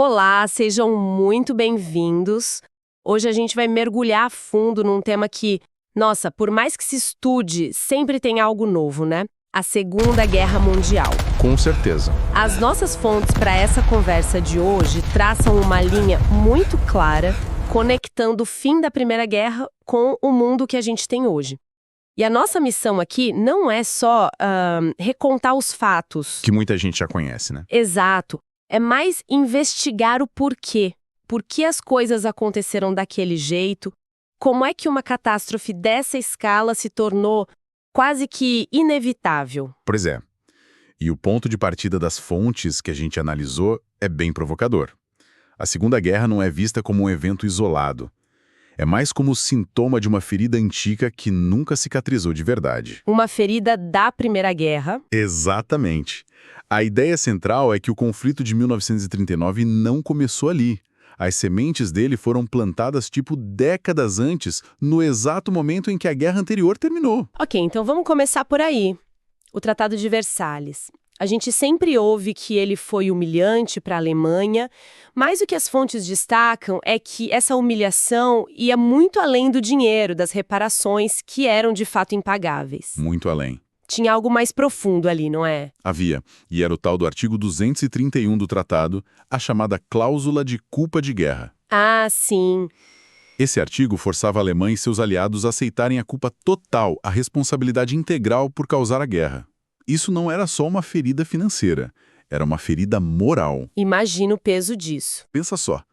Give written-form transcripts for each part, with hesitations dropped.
Olá, sejam muito bem-vindos. Hoje a gente vai mergulhar a fundo num tema que, nossa, por mais que se estude, sempre tem algo novo, né? A Segunda Guerra Mundial. Com certeza. As nossas fontes para essa conversa de hoje traçam uma linha muito clara, conectando o fim da Primeira Guerra com o mundo que a gente tem hoje. E a nossa missão aqui não é só recontar os fatos. Que muita gente já conhece, né? Exato. É mais investigar o porquê. Por que as coisas aconteceram daquele jeito? Como é que uma catástrofe dessa escala se tornou quase que inevitável? Pois é. E o ponto de partida das fontes que a gente analisou é bem provocador. A Segunda Guerra não é vista como um evento isolado. É mais como sintoma de uma ferida antiga que nunca cicatrizou de verdade. Uma ferida da Primeira Guerra. Exatamente. A ideia central é que o conflito de 1939 não começou ali. As sementes dele foram plantadas tipo décadas antes, no exato momento em que a guerra anterior terminou. Ok, então vamos começar por aí. O Tratado de Versalhes. A gente sempre ouve que ele foi humilhante para a Alemanha, mas o que as fontes destacam é que essa humilhação ia muito além do dinheiro, das reparações, que eram de fato impagáveis. Muito além. Tinha algo mais profundo ali, não é? Havia, e era o tal do artigo 231 do tratado, a chamada cláusula de culpa de guerra. Ah, sim. Esse artigo forçava a Alemanha e seus aliados a aceitarem a culpa total, a responsabilidade integral por causar a guerra. Isso não era só uma ferida financeira, era uma ferida moral. Imagina o peso disso. Pensa só,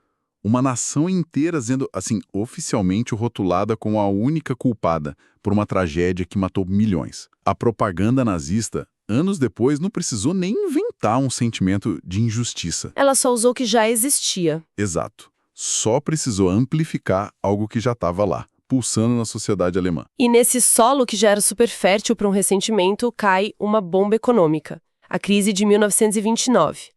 uma nação inteira sendo, assim, oficialmente rotulada como a única culpada por uma tragédia que matou milhões. A propaganda nazista, anos depois, não precisou nem inventar um sentimento de injustiça. Ela só usou o que já existia. Exato. Só precisou amplificar algo que já estava lá, pulsando na sociedade alemã. E nesse solo que já era super fértil para um ressentimento, cai uma bomba econômica. A crise de 1929.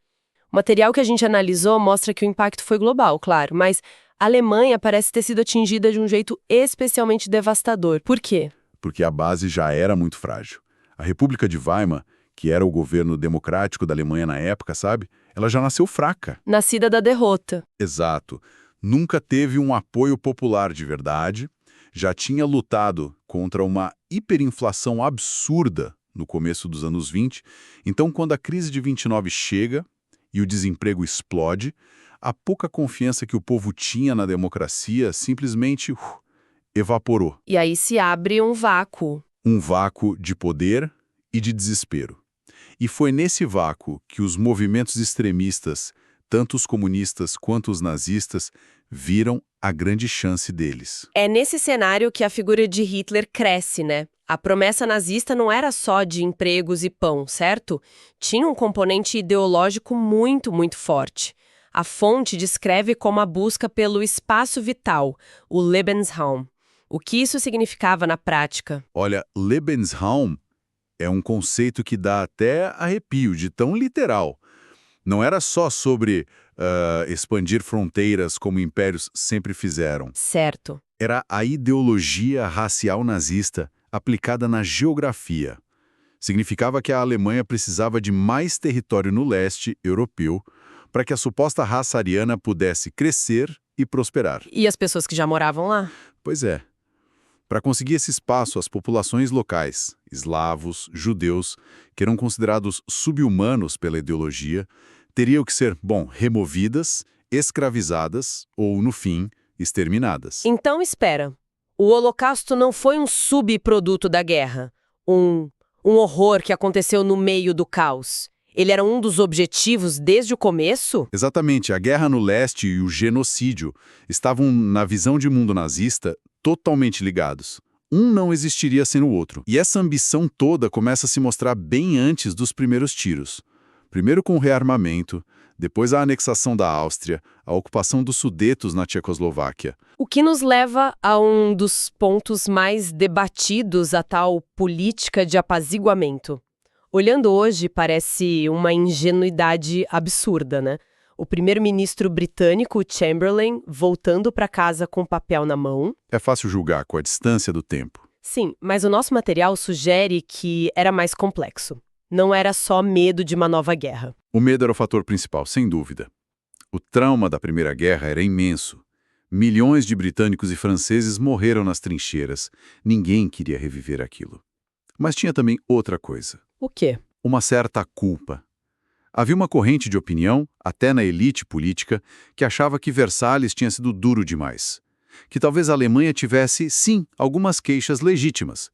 O material que a gente analisou mostra que o impacto foi global, claro, mas a Alemanha parece ter sido atingida de um jeito especialmente devastador. Por quê? Porque a base já era muito frágil. A República de Weimar, que era o governo democrático da Alemanha na época, sabe? Ela já nasceu fraca. Nascida da derrota. Exato. Nunca teve um apoio popular de verdade, já tinha lutado contra uma hiperinflação absurda no começo dos anos 20, então quando a crise de 29 chega e o desemprego explode, a pouca confiança que o povo tinha na democracia simplesmente evaporou. E aí se abre um vácuo. Um vácuo de poder e de desespero. E foi nesse vácuo que os movimentos extremistas, tanto os comunistas quanto os nazistas, viram a grande chance deles. É nesse cenário que a figura de Hitler cresce, né? A promessa nazista não era só de empregos e pão, certo? Tinha um componente ideológico muito, muito forte. A fonte descreve como a busca pelo espaço vital, o Lebensraum. O que isso significava na prática? Olha, Lebensraum é um conceito que dá até arrepio, de tão literal. Não era só sobre expandir fronteiras como impérios sempre fizeram. Certo. Era a ideologia racial nazista aplicada na geografia. Significava que a Alemanha precisava de mais território no leste europeu para que a suposta raça ariana pudesse crescer e prosperar. E as pessoas que já moravam lá? Pois é. Para conseguir esse espaço, as populações locais, eslavos, judeus, que eram considerados sub-humanos pela ideologia, teriam que ser, removidas, escravizadas ou, no fim, exterminadas. Então, espera. O Holocausto não foi um subproduto da guerra, um horror que aconteceu no meio do caos. Ele era um dos objetivos desde o começo? Exatamente. A guerra no leste e o genocídio estavam, na visão de mundo nazista, totalmente ligados. Um não existiria sem o outro. E essa ambição toda começa a se mostrar bem antes dos primeiros tiros. Primeiro com o rearmamento, depois a anexação da Áustria, a ocupação dos Sudetos na Tchecoslováquia. O que nos leva a um dos pontos mais debatidos, a tal política de apaziguamento. Olhando hoje, parece uma ingenuidade absurda, né? O primeiro-ministro britânico, Chamberlain, voltando para casa com papel na mão. É fácil julgar com a distância do tempo. Sim, mas o nosso material sugere que era mais complexo. Não era só medo de uma nova guerra. O medo era o fator principal, sem dúvida. O trauma da Primeira Guerra era imenso. Milhões de britânicos e franceses morreram nas trincheiras. Ninguém queria reviver aquilo. Mas tinha também outra coisa. O quê? Uma certa culpa. Havia uma corrente de opinião, até na elite política, que achava que Versalhes tinha sido duro demais. Que talvez a Alemanha tivesse, sim, algumas queixas legítimas.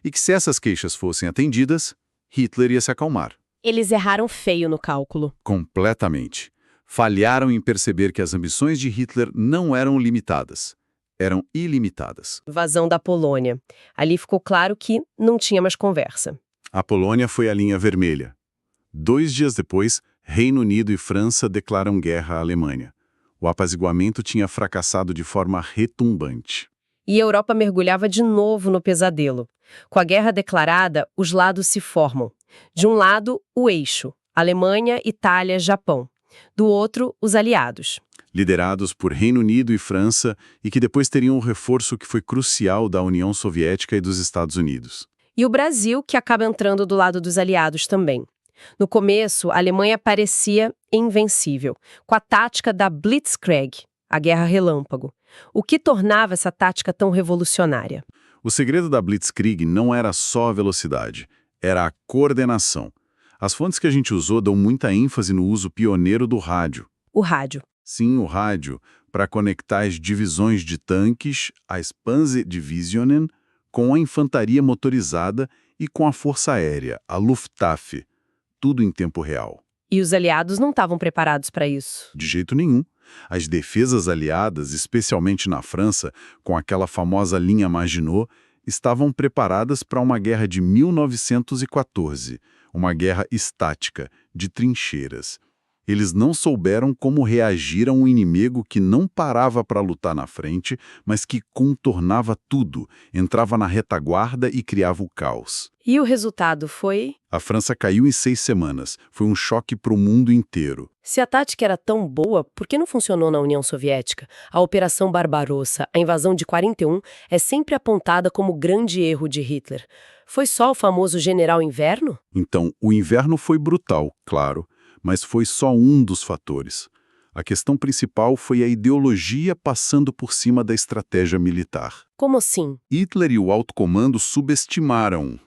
E que se essas queixas fossem atendidas, Hitler ia se acalmar. Eles erraram feio no cálculo. Completamente. Falharam em perceber que as ambições de Hitler não eram limitadas. Eram ilimitadas. Invasão da Polônia. Ali ficou claro que não tinha mais conversa. A Polônia foi a linha vermelha. 2 dias depois, Reino Unido e França declaram guerra à Alemanha. O apaziguamento tinha fracassado de forma retumbante. E a Europa mergulhava de novo no pesadelo. Com a guerra declarada, os lados se formam. De um lado, o eixo, Alemanha, Itália, Japão. Do outro, os aliados. Liderados por Reino Unido e França, e que depois teriam um reforço que foi crucial da União Soviética e dos Estados Unidos. E o Brasil, que acaba entrando do lado dos aliados também. No começo, a Alemanha parecia invencível, com a tática da Blitzkrieg, a guerra relâmpago. O que tornava essa tática tão revolucionária? O segredo da Blitzkrieg não era só a velocidade, era a coordenação. As fontes que a gente usou dão muita ênfase no uso pioneiro do rádio. O rádio. Sim, o rádio, para conectar as divisões de tanques, as Panzerdivisionen, com a infantaria motorizada e com a força aérea, a Luftwaffe. Tudo em tempo real. E os aliados não estavam preparados para isso. De jeito nenhum. As defesas aliadas, especialmente na França, com aquela famosa linha Maginot, estavam preparadas para uma guerra de 1914, uma guerra estática, de trincheiras. Eles não souberam como reagir a um inimigo que não parava para lutar na frente, mas que contornava tudo, entrava na retaguarda e criava o caos. E o resultado foi? A França caiu em 6 semanas. Foi um choque para o mundo inteiro. Se a tática era tão boa, por que não funcionou na União Soviética? A Operação Barbarossa, a invasão de 41, é sempre apontada como o grande erro de Hitler. Foi só o famoso General Inverno? Então, o inverno foi brutal, claro, mas foi só um dos fatores. A questão principal foi a ideologia passando por cima da estratégia militar. Como assim? Hitler e o alto comando subestimaram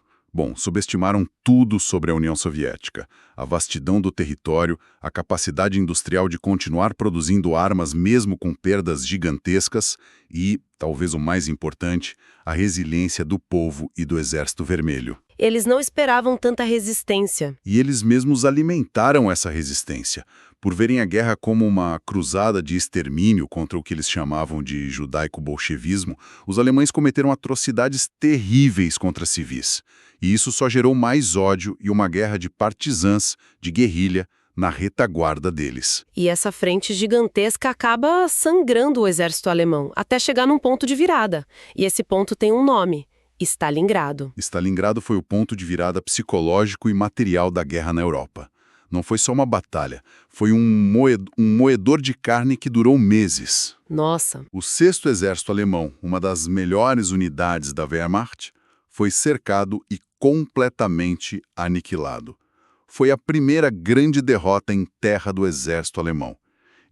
tudo sobre a União Soviética. A vastidão do território, a capacidade industrial de continuar produzindo armas mesmo com perdas gigantescas e, talvez o mais importante, a resiliência do povo e do Exército Vermelho. Eles não esperavam tanta resistência. E eles mesmos alimentaram essa resistência. Por verem a guerra como uma cruzada de extermínio contra o que eles chamavam de judaico-bolchevismo, os alemães cometeram atrocidades terríveis contra civis. E isso só gerou mais ódio e uma guerra de partisãs, de guerrilha, na retaguarda deles. E essa frente gigantesca acaba sangrando o exército alemão, até chegar num ponto de virada. E esse ponto tem um nome: Stalingrado. Stalingrado foi o ponto de virada psicológico e material da guerra na Europa. Não foi só uma batalha, foi um moedor de carne que durou meses. Nossa! O 6º Exército Alemão, uma das melhores unidades da Wehrmacht, foi cercado e completamente aniquilado. Foi a primeira grande derrota em terra do exército alemão.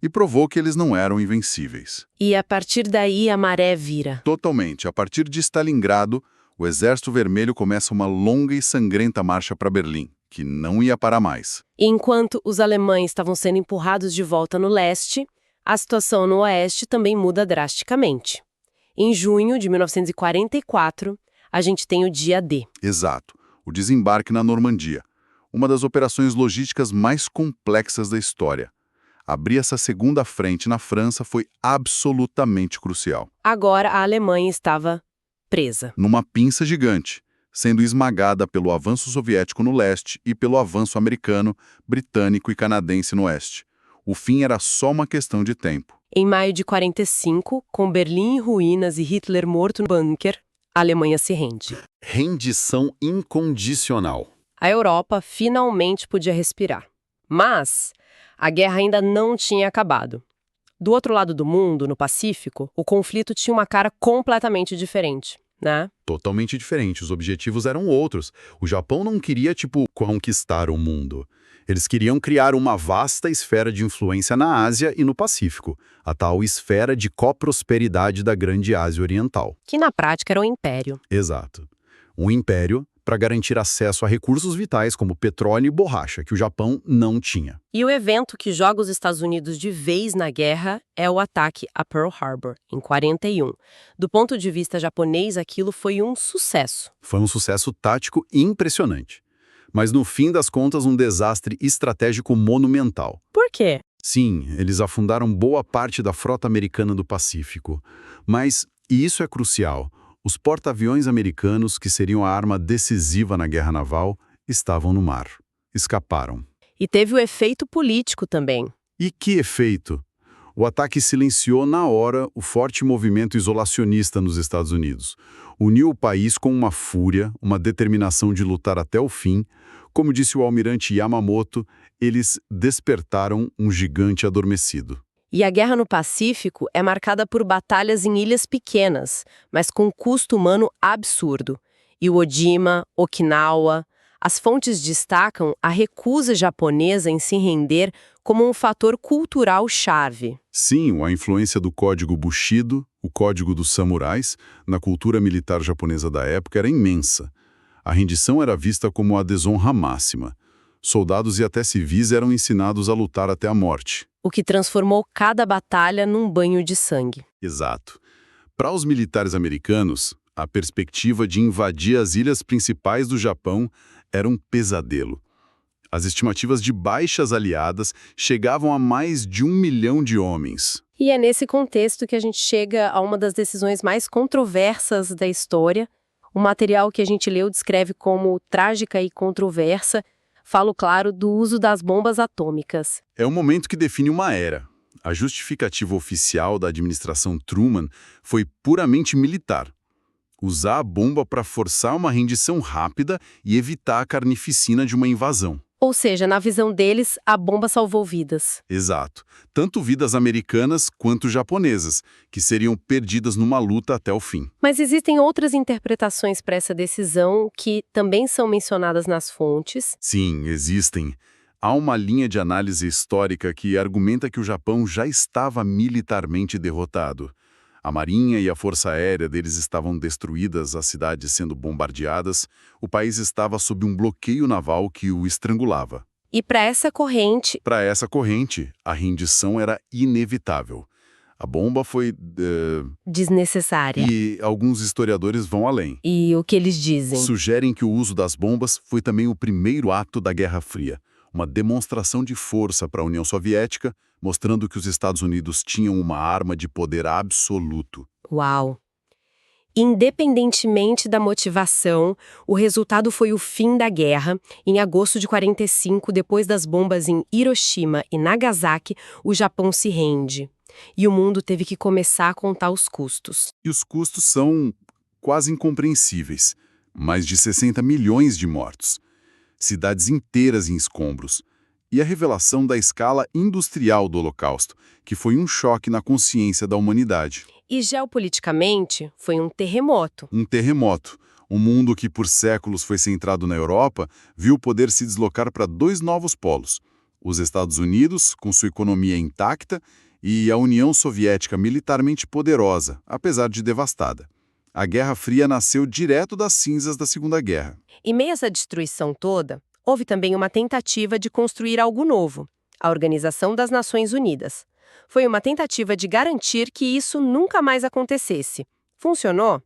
E provou que eles não eram invencíveis. E a partir daí a maré vira. Totalmente. A partir de Stalingrado, o Exército Vermelho começa uma longa e sangrenta marcha para Berlim, que não ia parar mais. E enquanto os alemães estavam sendo empurrados de volta no leste, a situação no oeste também muda drasticamente. Em junho de 1944, a gente tem o dia D. Exato. O desembarque na Normandia. Uma das operações logísticas mais complexas da história. Abrir essa segunda frente na França foi absolutamente crucial. Agora a Alemanha estava presa. Numa pinça gigante, sendo esmagada pelo avanço soviético no leste e pelo avanço americano, britânico e canadense no oeste. O fim era só uma questão de tempo. Em maio de 45, com Berlim em ruínas e Hitler morto no bunker, a Alemanha se rende. Rendição incondicional. A Europa finalmente podia respirar. Mas a guerra ainda não tinha acabado. Do outro lado do mundo, no Pacífico, o conflito tinha uma cara completamente diferente, né? Totalmente diferente. Os objetivos eram outros. O Japão não queria, conquistar o mundo. Eles queriam criar uma vasta esfera de influência na Ásia e no Pacífico, a tal esfera de coprosperidade da Grande Ásia Oriental. Que na prática era um império. Exato. Um império para garantir acesso a recursos vitais como petróleo e borracha, que o Japão não tinha. E o evento que joga os Estados Unidos de vez na guerra é o ataque a Pearl Harbor, em 41. Do ponto de vista japonês, aquilo foi um sucesso. Foi um sucesso tático impressionante. Mas, no fim das contas, um desastre estratégico monumental. Por quê? Sim, eles afundaram boa parte da frota americana do Pacífico. Mas, e isso é crucial, os porta-aviões americanos, que seriam a arma decisiva na guerra naval, estavam no mar. Escaparam. E teve o efeito político também. E que efeito? O ataque silenciou na hora o forte movimento isolacionista nos Estados Unidos. Uniu o país com uma fúria, uma determinação de lutar até o fim. Como disse o almirante Yamamoto, eles despertaram um gigante adormecido. E a guerra no Pacífico é marcada por batalhas em ilhas pequenas, mas com custo humano absurdo. Iwo Jima, Okinawa. As fontes destacam a recusa japonesa em se render como um fator cultural-chave. Sim, a influência do Código Bushido, o Código dos Samurais, na cultura militar japonesa da época era imensa. A rendição era vista como a desonra máxima. Soldados e até civis eram ensinados a lutar até a morte. O que transformou cada batalha num banho de sangue. Exato. Para os militares americanos, a perspectiva de invadir as ilhas principais do Japão era um pesadelo. As estimativas de baixas aliadas chegavam a mais de 1 milhão de homens. E é nesse contexto que a gente chega a uma das decisões mais controversas da história. O material que a gente leu descreve como trágica e controversa. Falo, claro, do uso das bombas atômicas. É um momento que define uma era. A justificativa oficial da administração Truman foi puramente militar. Usar a bomba para forçar uma rendição rápida e evitar a carnificina de uma invasão. Ou seja, na visão deles, a bomba salvou vidas. Exato. Tanto vidas americanas quanto japonesas, que seriam perdidas numa luta até o fim. Mas existem outras interpretações para essa decisão que também são mencionadas nas fontes. Sim, existem. Há uma linha de análise histórica que argumenta que o Japão já estava militarmente derrotado. A marinha e a força aérea deles estavam destruídas, as cidades sendo bombardeadas, o país estava sob um bloqueio naval que o estrangulava. E para essa corrente, a rendição era inevitável. A bomba foi... desnecessária. E alguns historiadores vão além. E o que eles dizem? Sugerem que o uso das bombas foi também o primeiro ato da Guerra Fria, uma demonstração de força para a União Soviética, mostrando que os Estados Unidos tinham uma arma de poder absoluto. Uau! Independentemente da motivação, o resultado foi o fim da guerra. Em agosto de 45, depois das bombas em Hiroshima e Nagasaki, o Japão se rende. E o mundo teve que começar a contar os custos. E os custos são quase incompreensíveis. Mais de 60 milhões de mortos. Cidades inteiras em escombros. E a revelação da escala industrial do Holocausto, que foi um choque na consciência da humanidade. E geopoliticamente, foi um terremoto. Um terremoto. Um mundo que por séculos foi centrado na Europa, viu o poder se deslocar para 2 novos polos. Os Estados Unidos, com sua economia intacta, e a União Soviética militarmente poderosa, apesar de devastada. A Guerra Fria nasceu direto das cinzas da Segunda Guerra. Em meio a essa destruição toda, houve também uma tentativa de construir algo novo, a Organização das Nações Unidas. Foi uma tentativa de garantir que isso nunca mais acontecesse. Funcionou?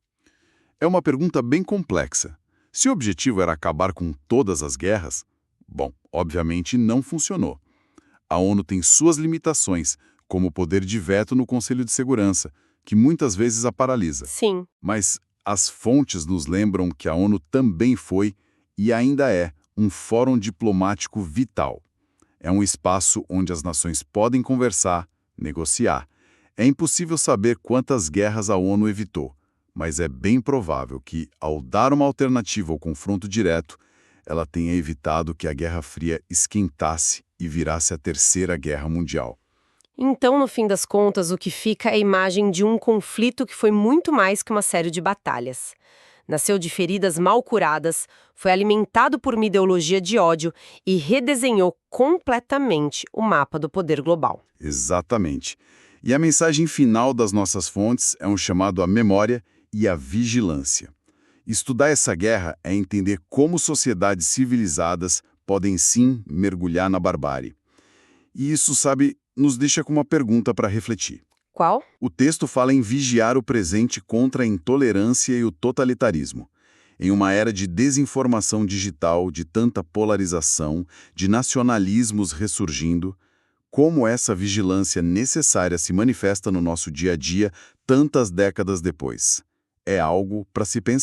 É uma pergunta bem complexa. Se o objetivo era acabar com todas as guerras, bom, obviamente não funcionou. A ONU tem suas limitações, como o poder de veto no Conselho de Segurança, que muitas vezes a paralisa. Sim. Mas as fontes nos lembram que a ONU também foi, e ainda é, um fórum diplomático vital. É um espaço onde as nações podem conversar, negociar. É impossível saber quantas guerras a ONU evitou, mas é bem provável que, ao dar uma alternativa ao confronto direto, ela tenha evitado que a Guerra Fria esquentasse e virasse a Terceira Guerra Mundial. Então, no fim das contas, o que fica é a imagem de um conflito que foi muito mais que uma série de batalhas. nasceu de feridas mal curadas, foi alimentado por uma ideologia de ódio e redesenhou completamente o mapa do poder global. Exatamente. E a mensagem final das nossas fontes é um chamado à memória e à vigilância. Estudar essa guerra é entender como sociedades civilizadas podem sim mergulhar na barbárie. E isso, sabe, nos deixa com uma pergunta para refletir. Qual? O texto fala em vigiar o presente contra a intolerância e o totalitarismo. Em uma era de desinformação digital, de tanta polarização, de nacionalismos ressurgindo, como essa vigilância necessária se manifesta no nosso dia a dia tantas décadas depois? É algo para se pensar.